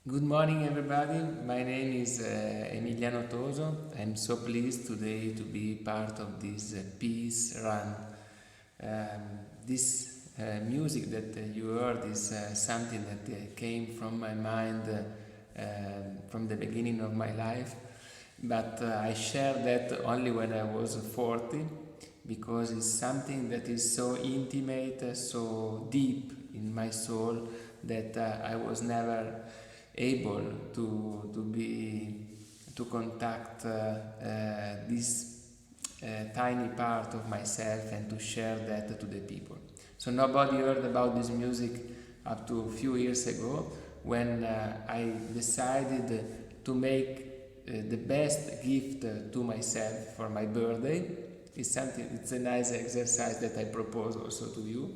Good morning, everybody. My name is Emiliano Toso. I'm so pleased today to be part of this peace run. This music that you heard is something that came from my mind from the beginning of my life, but I shared that only when I was 40 because it's something that is so intimate, so deep in my soul that I was never able to contact this tiny part of myself and to share that to the people. So nobody heard about this music up to a few years ago when I decided to make the best gift to myself for my birthday. It's a nice exercise that I propose also to you.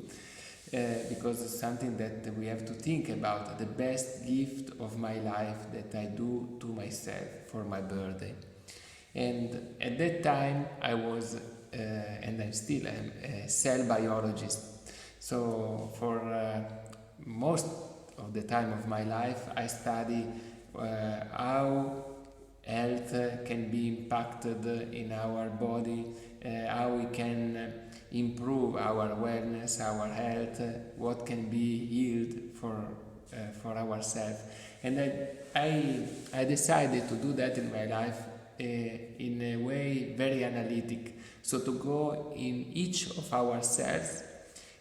Because it's something that we have to think about, the best gift of my life that I do to myself for my birthday. And at that time I was, and I still am, a cell biologist. So for most of the time of my life I study how health can be impacted in our body, how we can improve our wellness, our health, what can be healed for ourselves. And I decided to do that in my life in a way very analytic. So to go in each of our cells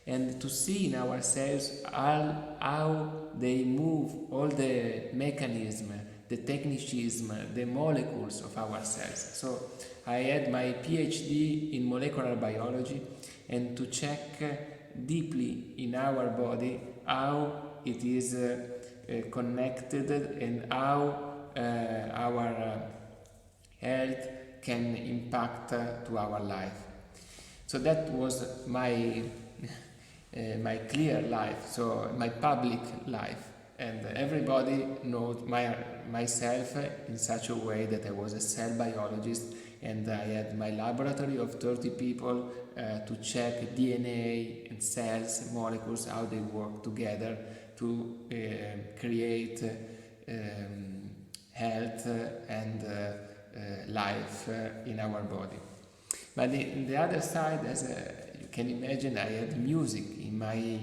and to see in ourselves how they move, all the mechanism, the technicism, the molecules of our cells. So I had my PhD in molecular biology and to check deeply in our body how it is connected and how our health can impact to our life. So that was my my clear life, so my public life, and everybody knows myself in such a way that I was a cell biologist and I had my laboratory of 30 people to check DNA and cells, molecules, how they work together to create health and life in our body. But in the other side, as you can imagine, I had music in my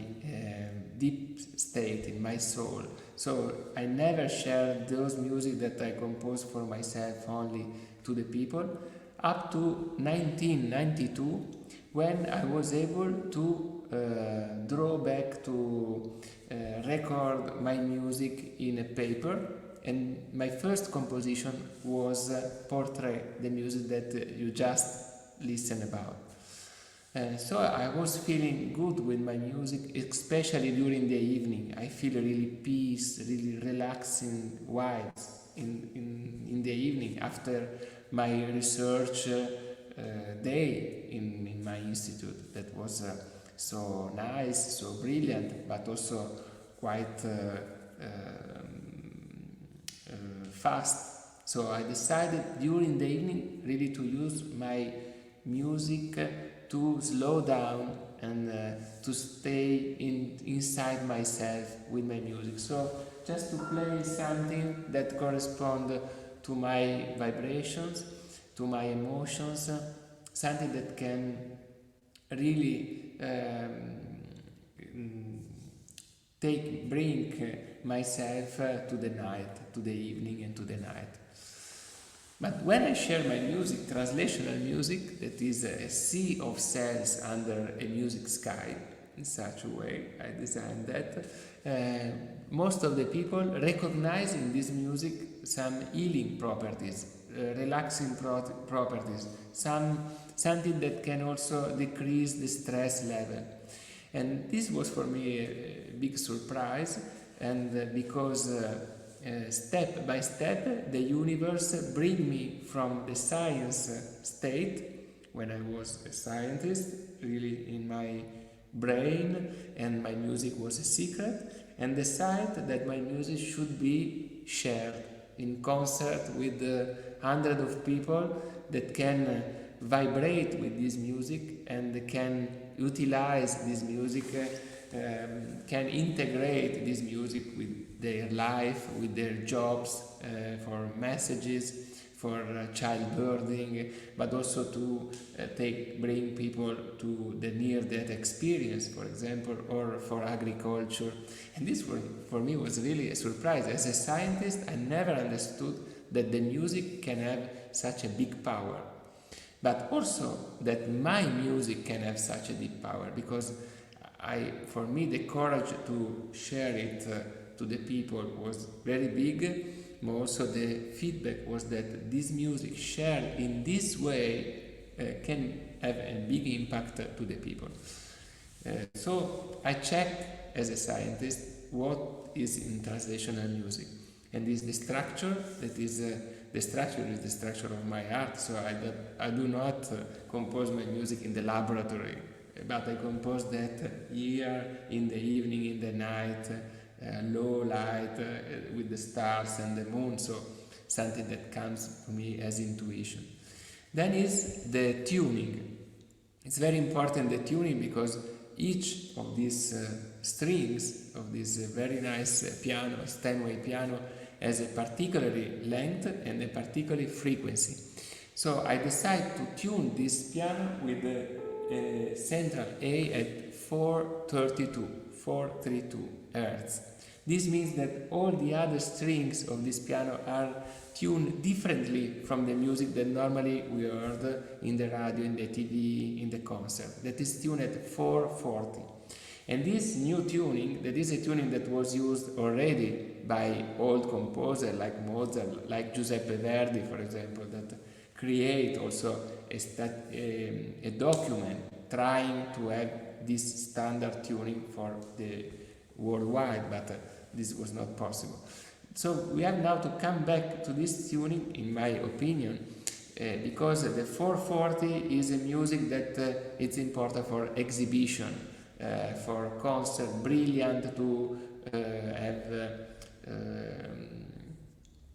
deep state, in my soul. So I never shared those music that I composed for myself only to the people up to 1992 when I was able to draw back to record my music in a paper. And my first composition was Portrait, the music that you just listened about. So I was feeling good with my music, especially during the evening. I feel really peace, really relaxing vibes in the evening after my research day in my institute. That was so nice, so brilliant, but also quite fast. So I decided during the evening really to use my music to slow down and to stay inside myself with my music. So just to play something that corresponds to my vibrations, to my emotions, something that can really bring myself to the night, to the evening and to the night. But when I share my music, translational music, that is a sea of cells under a music sky, in such a way I designed that, most of the people recognize in this music some healing properties, relaxing properties, something that can also decrease the stress level. And this was for me a big surprise, and because step by step the universe bring me from the science state, when I was a scientist, really in my brain, and my music was a secret, and decide that my music should be shared in concert with hundreds of people that can vibrate with this music and can utilize this music can integrate this music with their life, with their jobs, for messages, for childbirthing, but also to bring people to the near-death experience, for example, or for agriculture. And this for me was really a surprise. As a scientist, I never understood that the music can have such a big power, but also that my music can have such a deep power, because for me the courage to share it to the people was very big. But also the feedback was that this music shared in this way can have a big impact to the people. So I check as a scientist what is in translational music, and is the structure that is the structure of my art. So I do not compose my music in the laboratory, but I compose that here in the evening, in the night, low light, with the stars and the moon. So something that comes to me as intuition. Then is the tuning. It's very important, the tuning, because each of these strings of this very nice piano, Steinway piano, has a particular length and a particular frequency. So I decide to tune this piano with the central A at 432 Hertz. This means that all the other strings of this piano are tuned differently from the music that normally we heard in the radio, in the TV, in the concert. That is tuned at 440. And this new tuning, that is a tuning that was used already by old composers like Mozart, like Giuseppe Verdi, for example, that create also a document trying to have this standard tuning for the worldwide, but this was not possible. So we have now to come back to this tuning, in my opinion, because the 440 is a music that it's important for exhibition, for concert, brilliant to have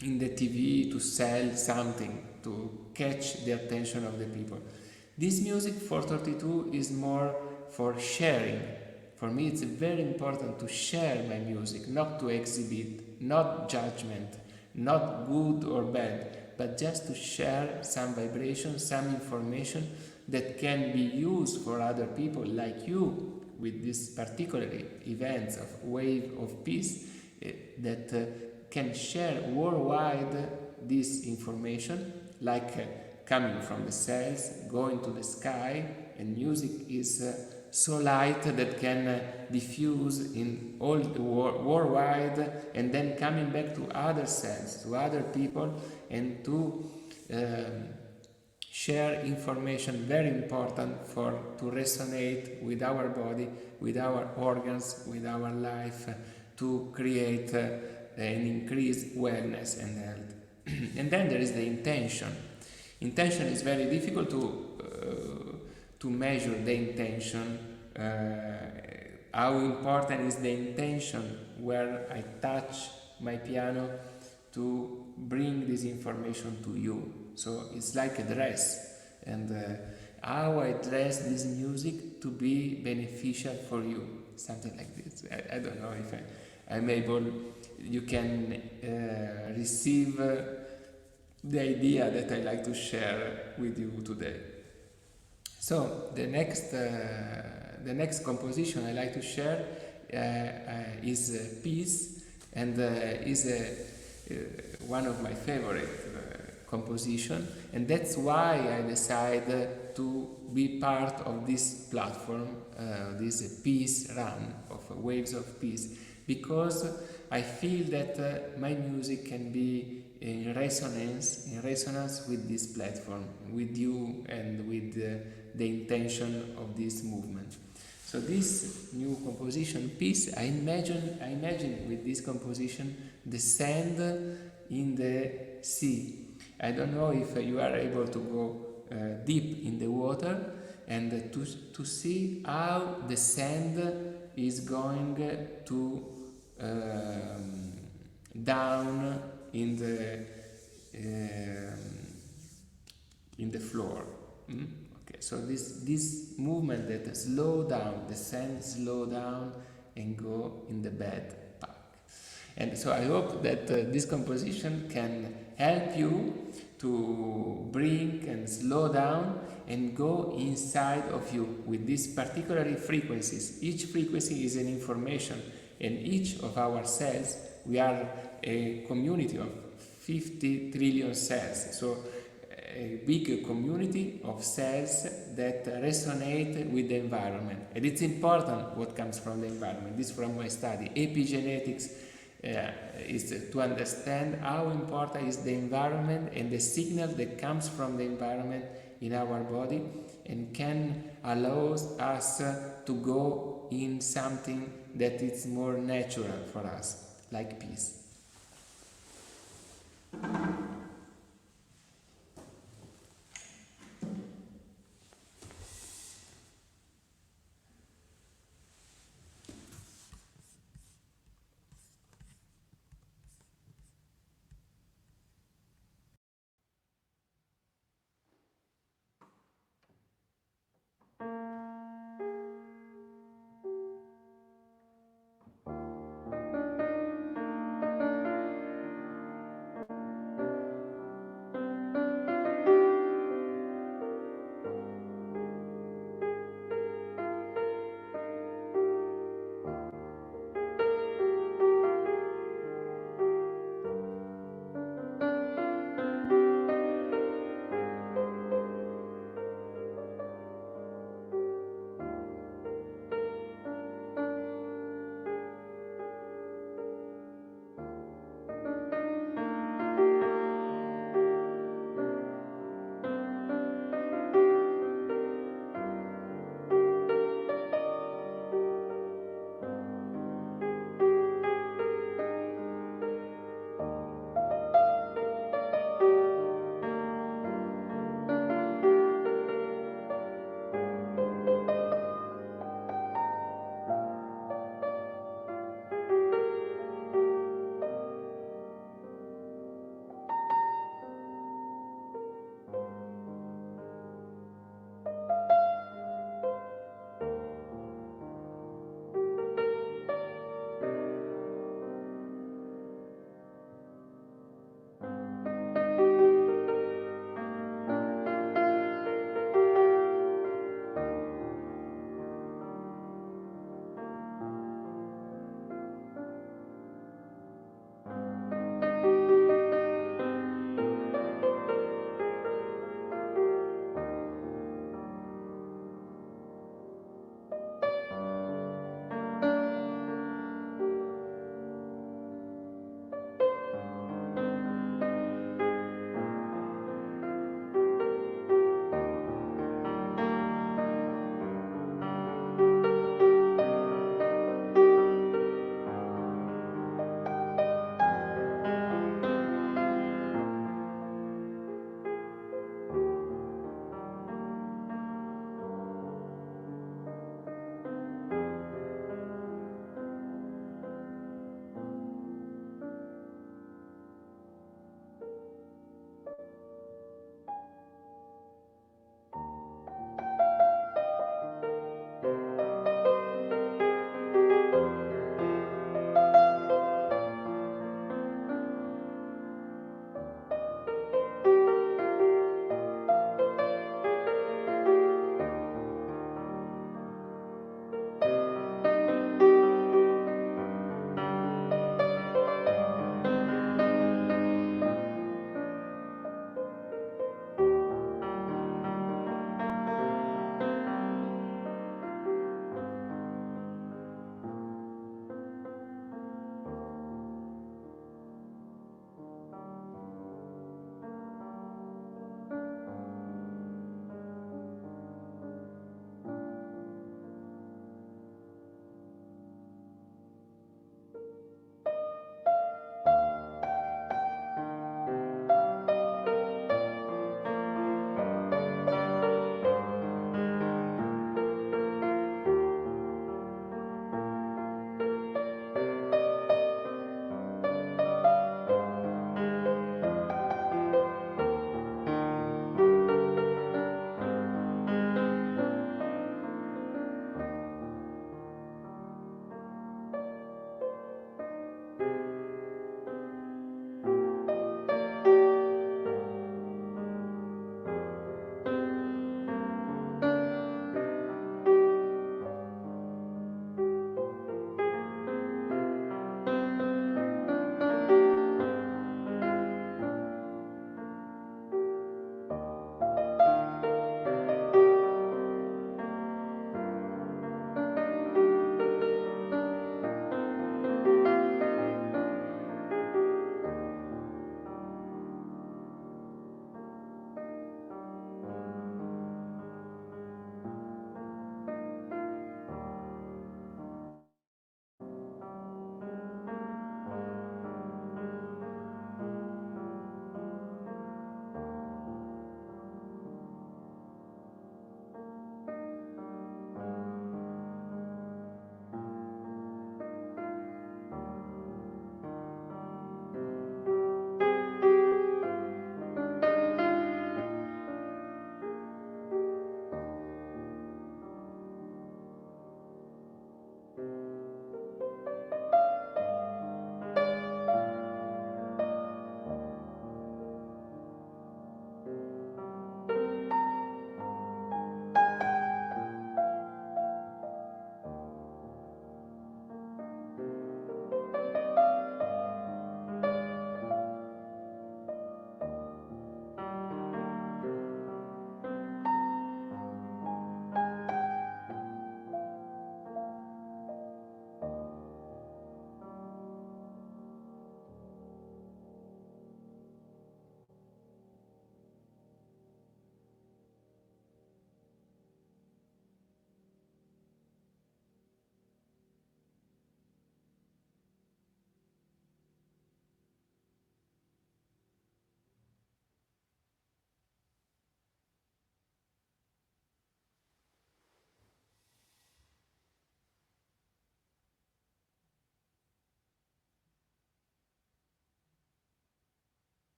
in the TV, to sell something, to catch the attention of the people. This music 432 is more for sharing. For me, it's very important to share my music, not to exhibit, not judgment, not good or bad, but just to share some vibration, some information that can be used for other people like you, with this particular events of Wave of Peace, that can share worldwide this information, like coming from the cells, going to the sky, and music is so light that can diffuse in all the worldwide, and then coming back to other cells, to other people, and to share information very important to resonate with our body, with our organs, with our life, to create an increased wellness and health. And then there is the intention. Intention is very difficult to measure the intention. How important is the intention where I touch my piano to bring this information to you. So it's like a dress, and how I dress this music to be beneficial for you, something like this. I don't know if I'm able, you can receive the idea that I like to share with you today. So the next composition I like to share is Peace, and is one of my favorite composition, and that's why I decided to be part of this platform, this peace run of Waves of Peace, because I feel that my music can be in resonance with this platform, with you, and with the intention of this movement. So this new composition, Peace, I imagine with this composition the sand in the sea. I don't know if you are able to go deep in the water and to see how the sand is going to down in the floor. Okay, So this movement that slow down, the cells slow down and go in the bed pack. And so I hope that this composition can help you to bring and slow down and go inside of you with these particular frequencies. Each frequency is an information, and each of our cells, we are a community of 50 trillion cells. So a big community of cells that resonate with the environment. And it's important what comes from the environment. This is from my study. Epigenetics is to understand how important is the environment and the signal that comes from the environment in our body and can allow us to go in something that is more natural for us, like peace.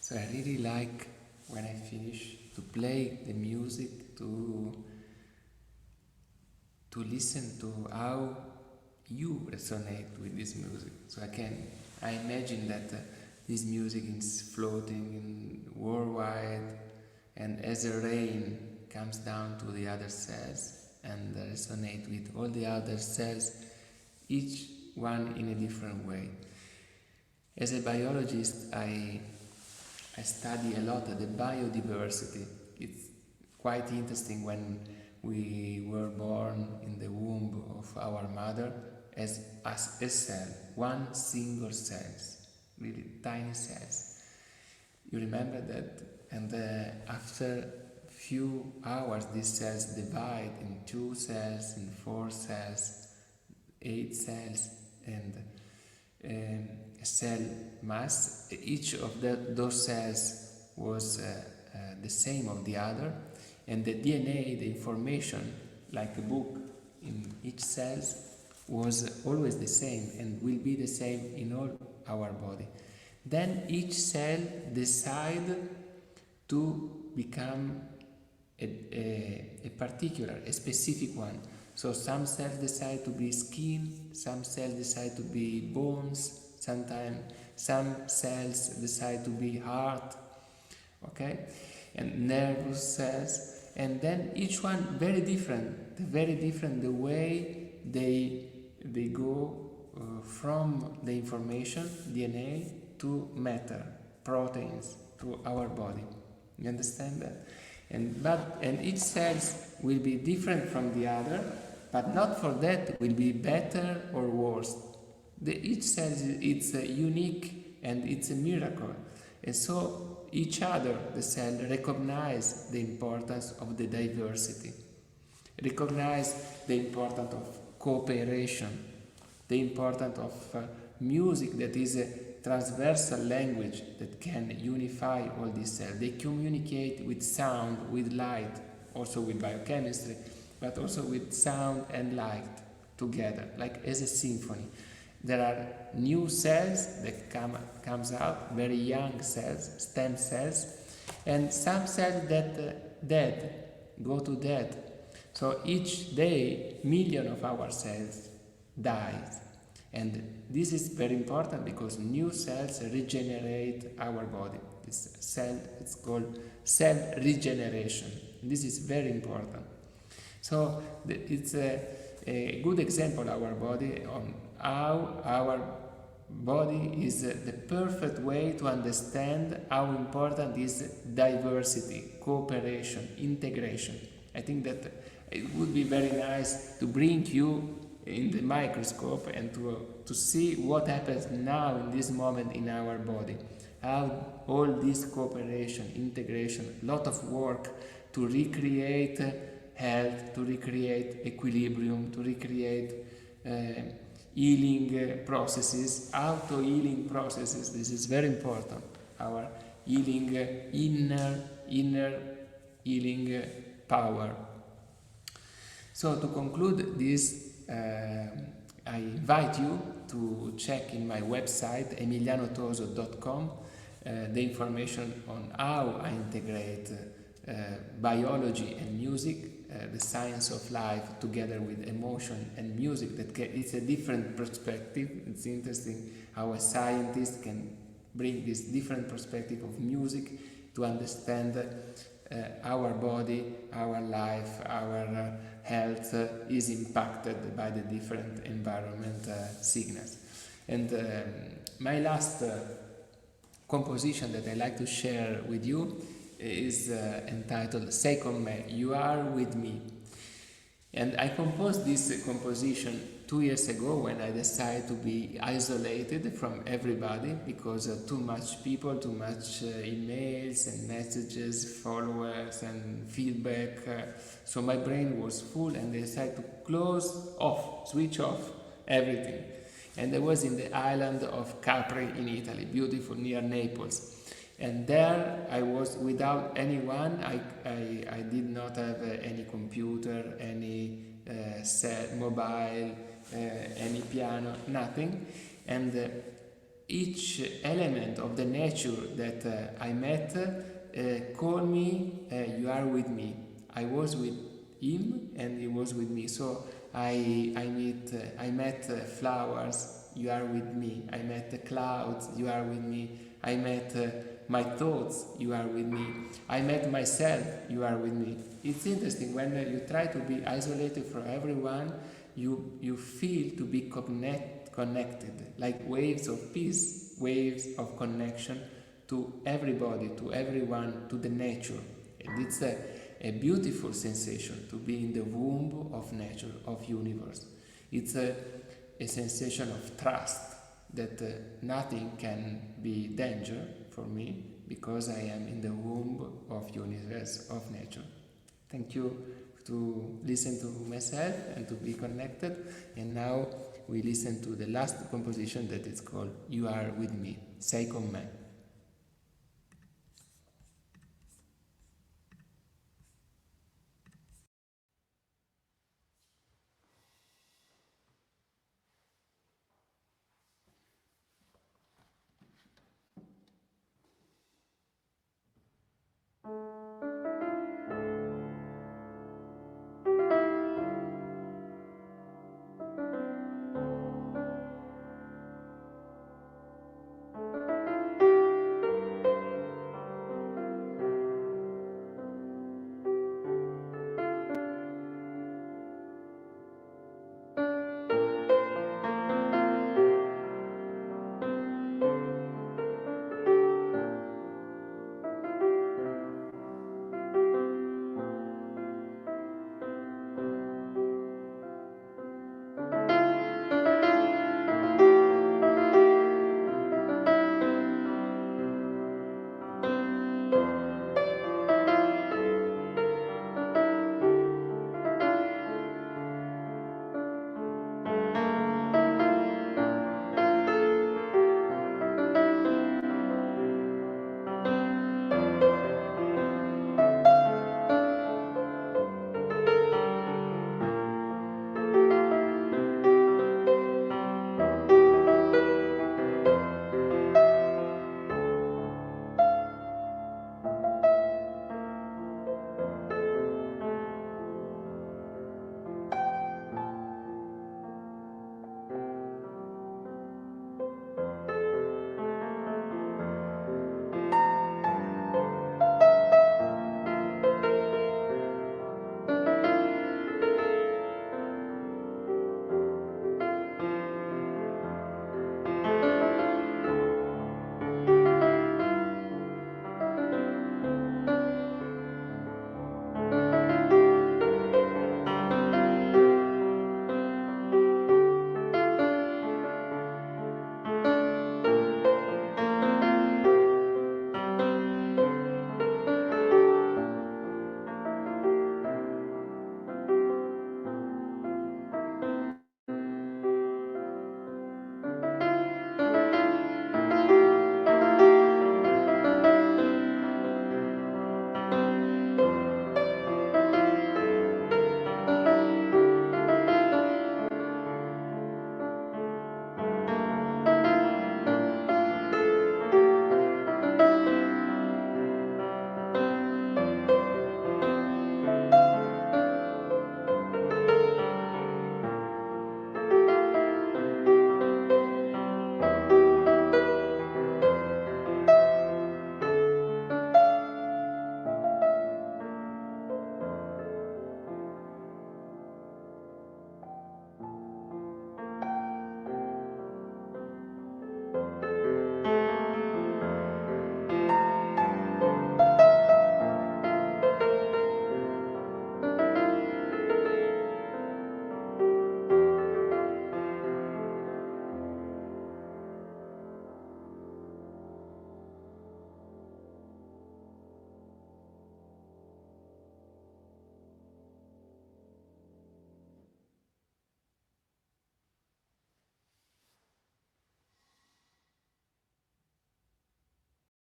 So I really like, when I finish, to play the music, to listen to how you resonate with this music. So I imagine that this music is floating in worldwide, and as the rain comes down to the other cells and resonate with all the other cells, each one in a different way. As a biologist, I study a lot the biodiversity. It's quite interesting when we were born in the womb of our mother as a cell, one single cells, really tiny cells. You remember that? And after few hours, these cells divide in 2 cells, in 4 cells, 8 cells, and cell mass. Each of those cells was the same of the other, and the DNA, the information, like a book in each cell, was always the same and will be the same in all our body. Then each cell decide to become a particular, a specific one. So some cells decide to be skin, some cells decide to be bones, sometimes some cells decide to be heart, okay, and nervous cells, and then each one very different the way they go from the information, DNA, to matter, proteins, to our body. You understand that? And each cells will be different from the other, but not for that will be better or worse. Each cell it's unique and it's a miracle. And so each other, the cell, recognize the importance of the diversity, recognize the importance of cooperation, the importance of music that is a transversal language that can unify all these cells. They communicate with sound, with light, also with biochemistry, but also with sound and light together, like as a symphony. There are new cells that comes out, very young cells, stem cells, and some cells that go to death. So each day, millions of our cells dies. And this is very important because new cells regenerate our body. It's called cell regeneration. This is very important. So it's a good example, our body, on how our body is the perfect way to understand how important is diversity, cooperation, integration. I think that it would be very nice to bring you in the microscope and to see what happens now in this moment in our body. How all this cooperation, integration, lot of work to recreate health, to recreate equilibrium, to recreate healing processes, auto-healing processes. This is very important. Our healing, inner healing power. So to conclude this, I invite you to check in my website emilianotoso.com the information on how I integrate biology and music, the science of life together with emotion and music. It's a different perspective. It's interesting how a scientist can bring this different perspective of music to understand our body, our life, our health is impacted by the different environment signals. And my last composition that I like to share with you is entitled Second Me, You Are With Me. And I composed this composition 2 years ago when I decided to be isolated from everybody because too much people, too much emails and messages, followers and feedback. So my brain was full and I decided to switch off everything. And I was in the island of Capri in Italy, beautiful, near Naples. And there I was without anyone. I did not have any computer, any mobile, any piano, nothing. And each element of the nature that I met call me, you are with me. I was with him and he was with me. So I met flowers, you are with me. I met the clouds, you are with me. I met my thoughts, you are with me. I met myself, you are with me. It's interesting when you try to be isolated from everyone, you feel to be connected, like waves of peace, waves of connection to everybody, to everyone, to the nature. And it's a beautiful sensation to be in the womb of nature, of universe. It's a sensation of trust that nothing can be danger for me because I am in the womb of universe, of nature. Thank you to listen to myself and to be connected. And now we listen to the last composition that is called You Are With Me. Sei con me.